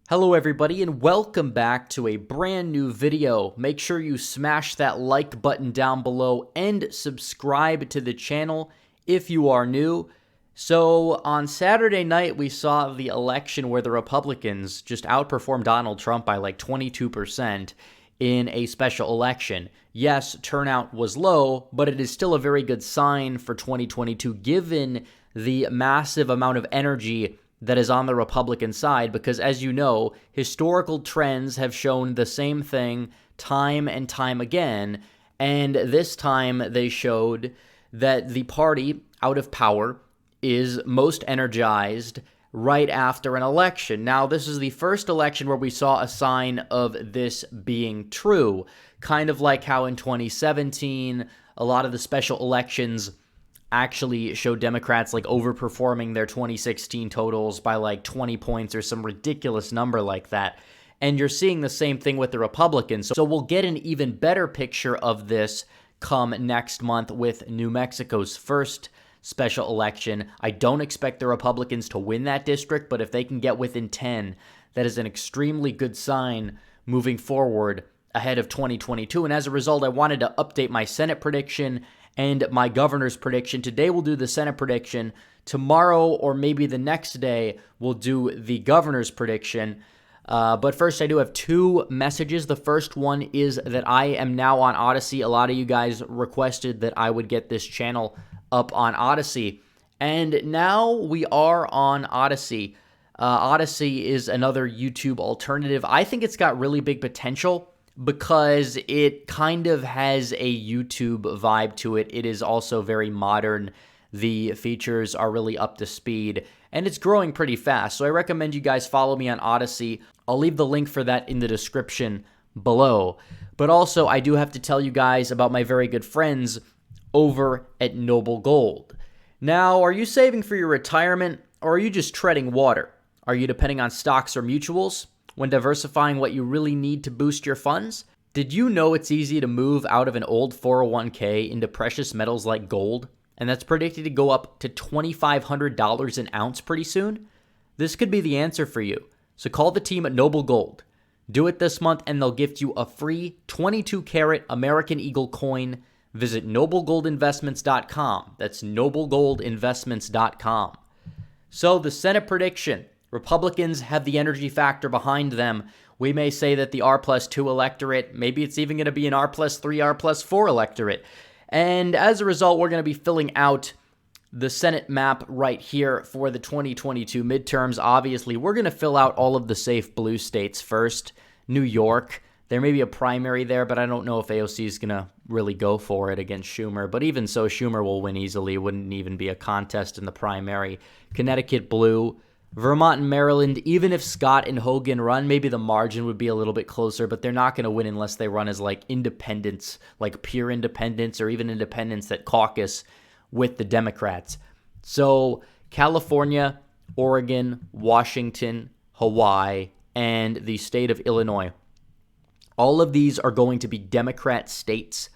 Hello everybody and welcome back to a brand new video. Make sure you smash that like button down below and subscribe to the channel if you are new. So on Saturday night we saw the election where the Republicans just outperformed Donald Trump by like 22% in a special election. Yes, turnout was low, but it is still a very good sign for 2022 given the massive amount of energy that is on the Republican side, because as you know, historical trends have shown the same thing time and time again, and this time they showed that the party out of power is most energized right after an election. Now, this is the first election where we saw a sign of this being true, kind of like how in 2017, a lot of the special elections actually showed Democrats like overperforming their 2016 totals by like 20 points or some ridiculous number like that. And you're seeing the same thing with the Republicans. So we'll get an even better picture of this come next month with New Mexico's first special election. I don't expect the Republicans to win that district, but if they can get within 10, that is an extremely good sign moving forward ahead of 2022. And as a result, I wanted to update my Senate prediction and my governor's prediction. Today we'll do the Senate prediction. Tomorrow or maybe the next day we'll do the governor's prediction. But first I do have two messages. The first one is that I am now on Odyssey. A lot of you guys requested that I would get this channel up on Odyssey. And now we are on Odyssey. Odyssey is another YouTube alternative. I think it's got really big potential because it kind of has a YouTube vibe to it. It is also very modern. The features are really up to speed, and it's growing pretty fast. So I recommend you guys follow me on Odyssey. I'll leave the link for that in the description below. But also, I do have to tell you guys about my very good friends over at Noble Gold. Now, are you saving for your retirement, or are you just treading water? Are you depending on stocks or mutuals when diversifying what you really need to boost your funds? Did you know it's easy to move out of an old 401k into precious metals like gold? And that's predicted to go up to $2,500 an ounce pretty soon? This could be the answer for you. So call the team at Noble Gold. Do it this month and they'll gift you a free 22-karat American Eagle coin. Visit noblegoldinvestments.com. That's noblegoldinvestments.com. So the Senate prediction. Republicans have the energy factor behind them. We may say that the R+2 electorate, maybe it's even going to be an R+3, R+4 electorate. And as a result, we're going to be filling out the Senate map right here for the 2022 midterms. Obviously, we're going to fill out all of the safe blue states first. New York, there may be a primary there, but I don't know if AOC is going to really go for it against Schumer. But even so, Schumer will win easily. It wouldn't even be a contest in the primary. Connecticut blue. Vermont and Maryland, even if Scott and Hogan run, maybe the margin would be a little bit closer, but they're not going to win unless they run as like independents, like pure independents or even independents that caucus with the Democrats. So California, Oregon, Washington, Hawaii, and the state of Illinois. All of these are going to be Democrat states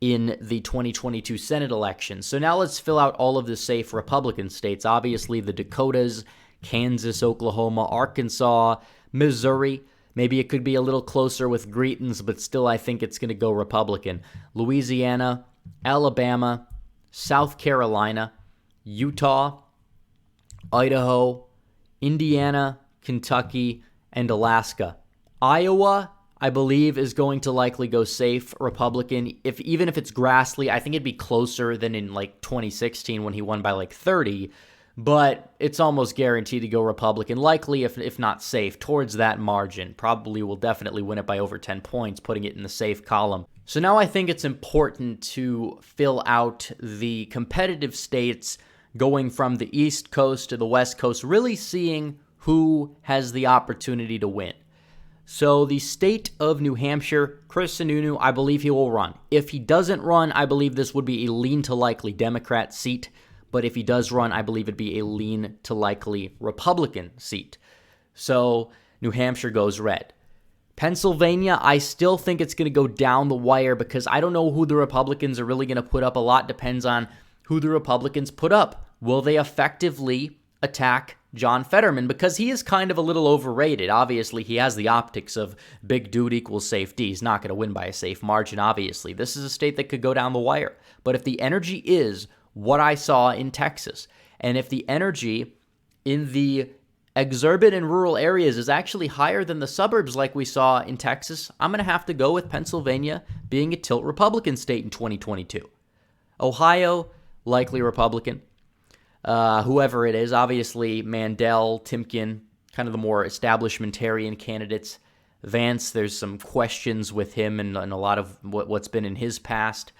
in the 2022 Senate election. So now let's fill out all of the safe Republican states. Obviously, the Dakotas, Kansas, Oklahoma, Arkansas, Missouri. Maybe it could be a little closer with Greetings, but still I think it's going to go Republican. Louisiana, Alabama, South Carolina, Utah, Idaho, Indiana, Kentucky, and Alaska. Iowa, I believe, is going to likely go safe Republican. Even if it's Grassley, I think it'd be closer than in like 2016 when he won by like 30. But it's almost guaranteed to go Republican, likely, if not safe, towards that margin. Probably will definitely win it by over 10 points, putting it in the safe column. So now I think it's important to fill out the competitive states going from the East Coast to the West Coast, really seeing who has the opportunity to win. So the state of New Hampshire, Chris Sununu, I believe he will run. If he doesn't run, I believe this would be a lean to likely Democrat seat. But if he does run, I believe it'd be a lean to likely Republican seat. So New Hampshire goes red. Pennsylvania, I still think it's going to go down the wire because I don't know who the Republicans are really going to put up. A lot depends on who the Republicans put up. Will they effectively attack John Fetterman because he is kind of a little overrated. Obviously, he has the optics of big dude equals safety. He's not going to win by a safe margin, obviously. This is a state that could go down the wire. But if the energy is what I saw in Texas, and if the energy in the exurban and rural areas is actually higher than the suburbs like we saw in Texas, I'm going to have to go with Pennsylvania being a tilt Republican state in 2022. Ohio, likely Republican. Whoever it is, obviously Mandel, Timken, kind of the more establishmentarian candidates. Vance, there's some questions with him and a lot of what's been in his past.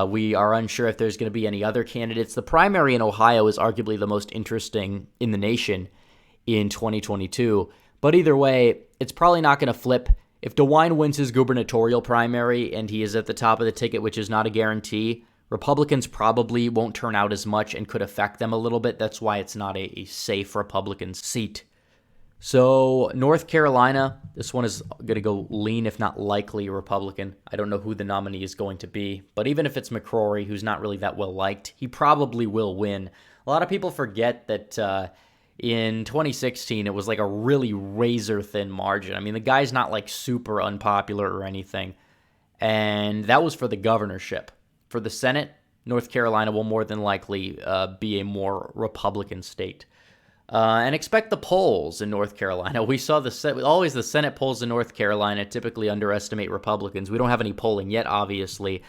We are unsure if there's going to be any other candidates. The primary in Ohio is arguably the most interesting in the nation in 2022. But either way, it's probably not going to flip. If DeWine wins his gubernatorial primary and he is at the top of the ticket, which is not a guarantee, Republicans probably won't turn out as much and could affect them a little bit. That's why it's not a safe Republican seat. So North Carolina, this one is going to go lean, if not likely, Republican. I don't know who the nominee is going to be, but even if it's McCrory, who's not really that well liked, he probably will win. A lot of people forget that in 2016, it was like a really razor-thin margin. I mean, the guy's not like super unpopular or anything, and that was for the governorship. For the Senate, North Carolina will more than likely be a more Republican state. And expect the polls in North Carolina. We saw always the Senate polls in North Carolina typically underestimate Republicans. We don't have any polling yet, obviously,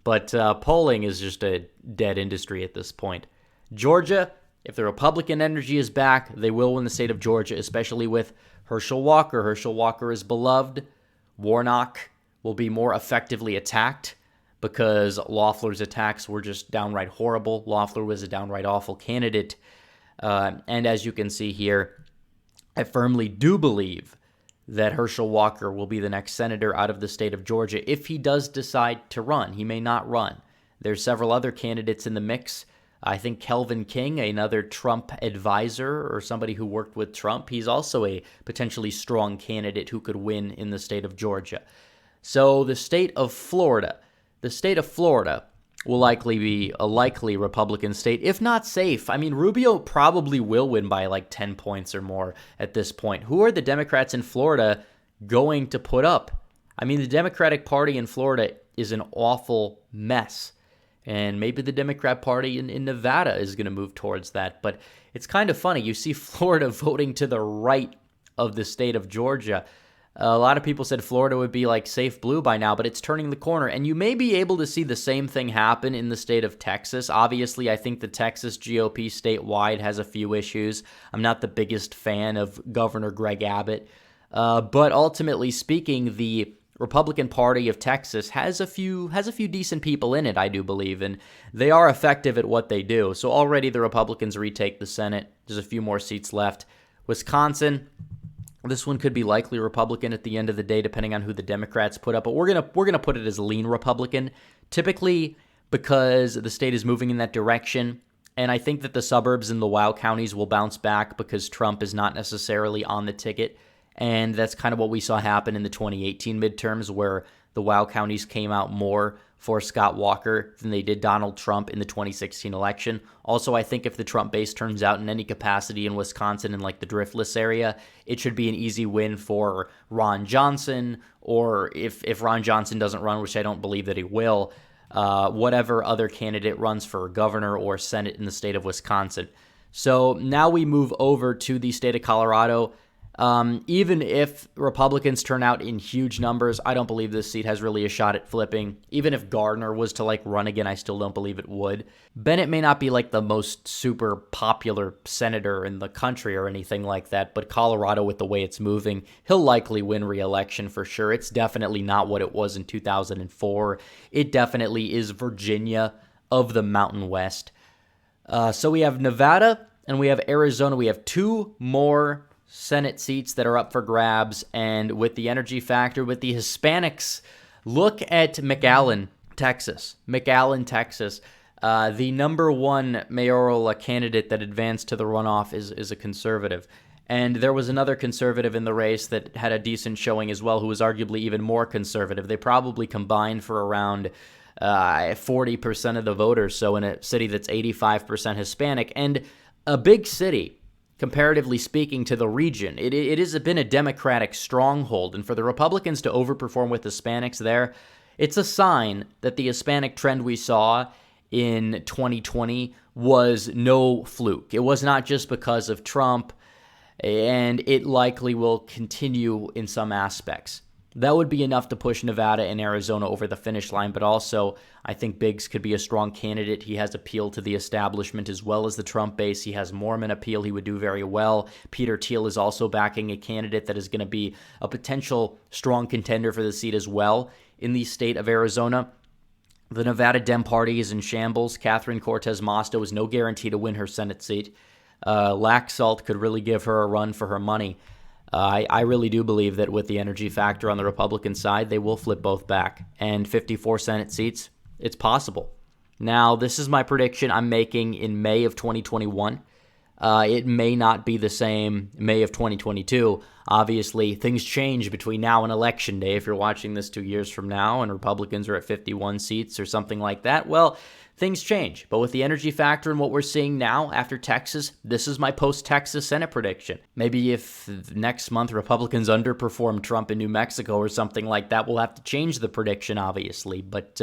but polling is just a dead industry at this point. Georgia, if the Republican energy is back, they will win the state of Georgia, especially with Herschel Walker. Herschel Walker is beloved. Warnock will be more effectively attacked because Loeffler's attacks were just downright horrible. Loeffler was a downright awful candidate. And as you can see here, I firmly do believe that Herschel Walker will be the next senator out of the state of Georgia if he does decide to run. He may not run. There's several other candidates in the mix. I think Kelvin King, another Trump advisor or somebody who worked with Trump, he's also a potentially strong candidate who could win in the state of Georgia. So the state of Florida will likely be a likely Republican state, if not safe. I mean, Rubio probably will win by like 10 points or more at this point. Who are the Democrats in Florida going to put up? I mean, the Democratic Party in Florida is an awful mess. And maybe the Democrat Party in Nevada is going to move towards that. But it's kind of funny. You see Florida voting to the right of the state of Georgia. A lot of people said Florida would be like safe blue by now, but it's turning the corner. And you may be able to see the same thing happen in the state of Texas. Obviously, I think the Texas GOP statewide has a few issues. I'm not the biggest fan of Governor Greg Abbott. But ultimately speaking, the Republican Party of Texas has a few decent people in it, I do believe, and they are effective at what they do. So already the Republicans retake the Senate. There's a few more seats left. Wisconsin, this one could be likely Republican at the end of the day, depending on who the Democrats put up. But we're gonna put it as lean Republican, typically because the state is moving in that direction. And I think that the suburbs and the WOW counties will bounce back because Trump is not necessarily on the ticket. And that's kind of what we saw happen in the 2018 midterms, where the WOW counties came out more for Scott Walker than they did Donald Trump in the 2016 election. Also, I think if the Trump base turns out in any capacity in Wisconsin and like the Driftless area, it should be an easy win for Ron Johnson, or if Ron Johnson doesn't run, which I don't believe that he will, whatever other candidate runs for governor or Senate in the state of Wisconsin. So now we move over to the state of Colorado. Even if Republicans turn out in huge numbers, I don't believe this seat has really a shot at flipping. Even if Gardner was to run again, I still don't believe it would. Bennett may not be the most super popular senator in the country or anything like that, but Colorado, with the way it's moving, he'll likely win re-election for sure. It's definitely not what it was in 2004. It definitely is Virginia of the Mountain West. So we have Nevada and we have Arizona. We have two more Senate seats that are up for grabs, and with the energy factor, with the Hispanics, look at McAllen, Texas. The number one mayoral candidate that advanced to the runoff is a conservative. And there was another conservative in the race that had a decent showing as well, who was arguably even more conservative. They probably combined for around 40% of the voters, so in a city that's 85% Hispanic. And a big city, comparatively speaking, to the region. It has been a Democratic stronghold, and for the Republicans to overperform with Hispanics there, it's a sign that the Hispanic trend we saw in 2020 was no fluke. It was not just because of Trump, and it likely will continue in some aspects. That would be enough to push Nevada and Arizona over the finish line, but also I think Biggs could be a strong candidate. He has appeal to the establishment as well as the Trump base. He has Mormon appeal. He would do very well. Peter Thiel is also backing a candidate that is going to be a potential strong contender for the seat as well in the state of Arizona. The Nevada Dem Party is in shambles. Catherine Cortez Masto is no guarantee to win her Senate seat. Laxalt could really give her a run for her money. I really do believe that with the energy factor on the Republican side, they will flip both back. And 54 Senate seats, it's possible. Now, this is my prediction I'm making in May of 2021. It may not be the same May of 2022. Obviously, things change between now and Election Day. If you're watching this 2 years from now and Republicans are at 51 seats or something like that, well, things change. But with the energy factor and what we're seeing now after Texas, this is my post-Texas Senate prediction. Maybe if next month Republicans underperform Trump in New Mexico or something like that, we'll have to change the prediction, obviously. But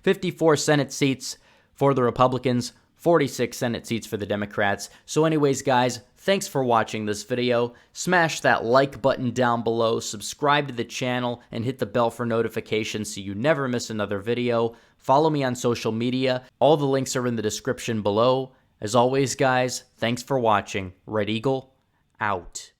54 Senate seats for the Republicans, 46 Senate seats for the Democrats. So anyways, guys, thanks for watching this video. Smash that like button down below, subscribe to the channel, and hit the bell for notifications so you never miss another video. Follow me on social media. All the links are in the description below. As always, guys, thanks for watching. Red Eagle, out.